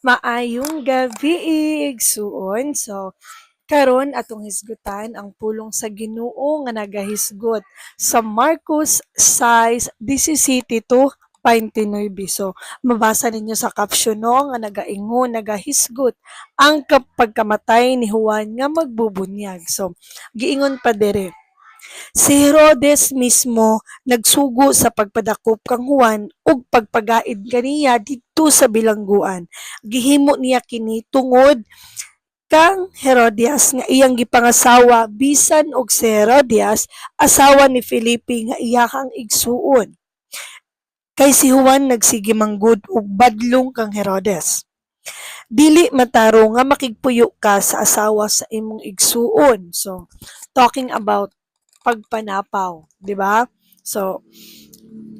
Maayong gabi, igsuon. So, karon atong hisgutan ang pulong sa Ginoo nga nagahisgot sa Marcos 6:17 to 29. So, mabasa ninyo sa caption no nga nagaingon, nagahisgot ang pagkamatay ni Juan nga magbubunyag. So, giingon pa dire. Si Herodes mismo nagsugo sa pagpadakop kang Juan ug pagpagaid kaniya didto sa bilangguan. Gihimo niya kini tungod kang Herodias nga iyang gipangasawa bisan og si Herodias asawa ni Felipe nga iyahang igsuon. Kay si Juan nagsige manggod og badlong kang Herodes. Dili mataro nga makigpuyo ka sa asawa sa imong igsuon. So, talking about pagpanapaw, di ba? So,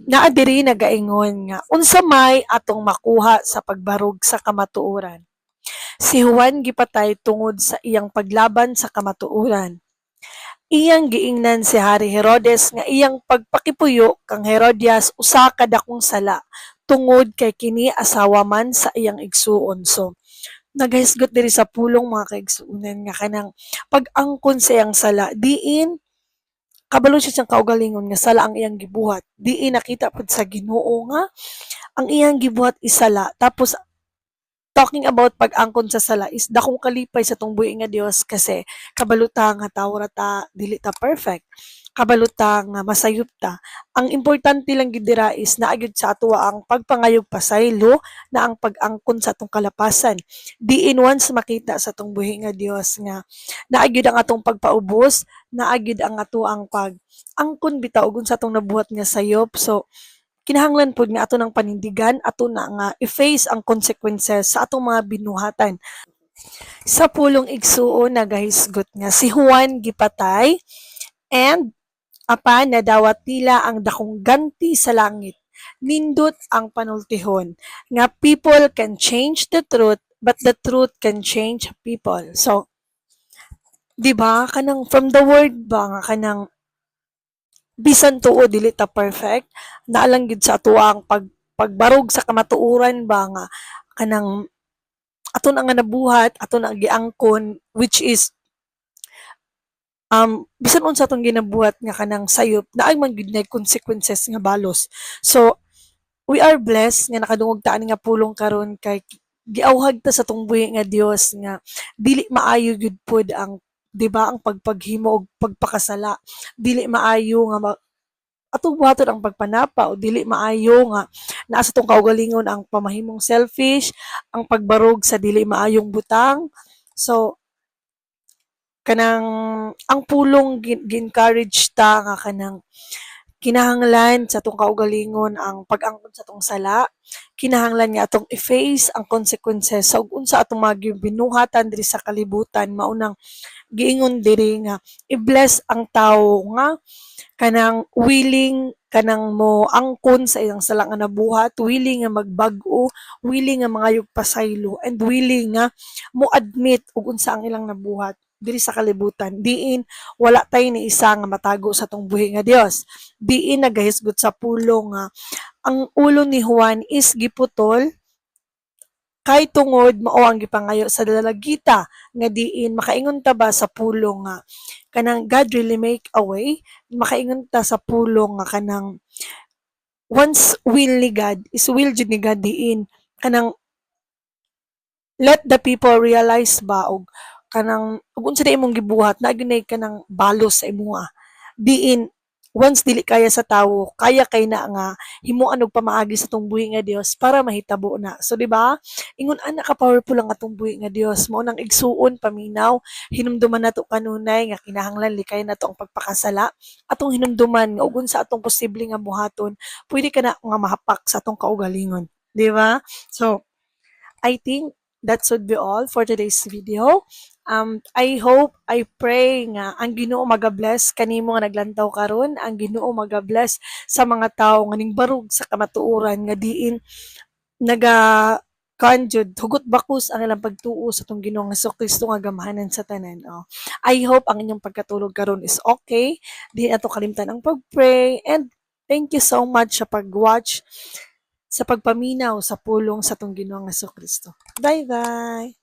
naa diri nagaingon nga unsa may atong makuha sa pagbarog sa kamatuoran. Si Juan gipatay tungod sa iyang paglaban sa kamatuoran. Iyang giingnan si Hari Herodes nga iyang pagpakipuyo kang Herodias usa ka dakong sala tungod kay kini asawa man sa iyang igsuon. So, nagahisgot diri sa pulong mga kaigsuonan nga kanang pag-angkon sa iyang sala diin kabalo siya siyang kaugalingon nga sala ang iyang gibuhat. Diin nakita pud sa Ginoo nga ang iyang gibuhat isala tapos talking about pag-angkon sa sala is dakong kalipay sa tong buhi nga Dios kasi kabaluta nga tawo ra ta dili ta perfect. Kabaluta nga masayop ta. Ang importante lang gid dira is naagid sa atoa ang pagpangayog pasaylo na ang pag-angkon sa atong kalapasan. Diin once makita sa atong buhi nga Dios nga naagid ang atong pagpaubos, naagid ang ato ang pag-angkon bitaw ug sa atong nabuhat nga sayop. So kinahanglan pod nga ato ng panindigan, ato na nga i-face ang consequences sa atong mga binuhatan. Sa pulong igsuon nagahisgot nga si Juan gipatay and apan nadawat nila ang dakong ganti sa langit. Nindot ang panultihon nga people can change the truth but the truth can change people. So, di ba kanang from the word ba nga kanang bisan tuo dili ta perfect, naalang gid sa ato ang pagbarog sa kamatuoran ba nga kanang ato na nga nabuhat, ato na giangkon which is bisan unsa atong ginabuhat nga kanang sayop naay man gid nay consequences nga balos. So we are blessed nga nakadungog ta ani nga pulong karon kay giawhag ta sa tong buhi nga Dios nga dili maayo gyud pod ang 'di ba ang pagpaghimo og pagpakasala. Dili maayo nga atong buhaton ang pagpanapa o dili maayo nga naa sa tong kaugalingon ang pamahimong selfish, ang pagbarog sa dili maayong butang. So kanang ang pulong gi-encourage ta nga kanang kinahanglan sa atong kaugalingon ang pag-angkon sa atong sala, kinahanglan nga atong i-face ang consequences sa unsa atong mga binuhatan diri sa kalibutan maunang giingon diri nga i-bless ang tawo nga kanang willing kanang mo angkon sa iyang sala nga nabuhat, willing nga magbag-o, willing nga mangayog pasaylo, and willing nga mo admit ug unsa ang ilang nabuhat diri sa kalibutan. Diin wala tay ni isa nga matago sa tong buhi nga Dios. Diin nagahisgot sa pulong nga ang ulo ni Juan is giputol kay tungod mao ang gipangayo sa dalagita nga diin makaingon ta ba sa pulong nga kanang God really make a way, makaingon ta sa pulong nga kanang once will ni God is will jud ni God diin kanang let the people realize ba og kanang ug unsa na imong gibuhat na gyud kanang balos sa imuha. Diin once dili kaya sa tawo, kaya kay na nga himuan og pamaagi sa tong buhi nga Dios para mahitabo na. So di ba? Ingon ana ka powerful ang atong buhi nga Dios. Mao nang igsuon paminaw, hinumduman nato kanunay nga kinahanglan likay nato ang pagpakasala. Atong hinumduman nga ug unsa atong posible nga buhaton, pwede ka na nga mahapak sa atong kaugalingon. Di ba? So, I think that should be all for today's video. I hope, I pray nga ang Ginoo magabless kanimo nga naglantaw karon, ang Ginoo magabless sa mga tawo nga ningbarog sa kamatuoran nga diin naga kanjud hugot bakos ang ilang pagtuo sa tong Ginoong Hesukristo nga gamahanan sa tanan. Oh. I hope ang inyong pagkatulog karon is okay. Di ato kalimtan ang pag-pray and thank you so much sa pag-watch. sa pagpaminaw sa pulong sa atong Ginoong Hesukristo. Bye-bye!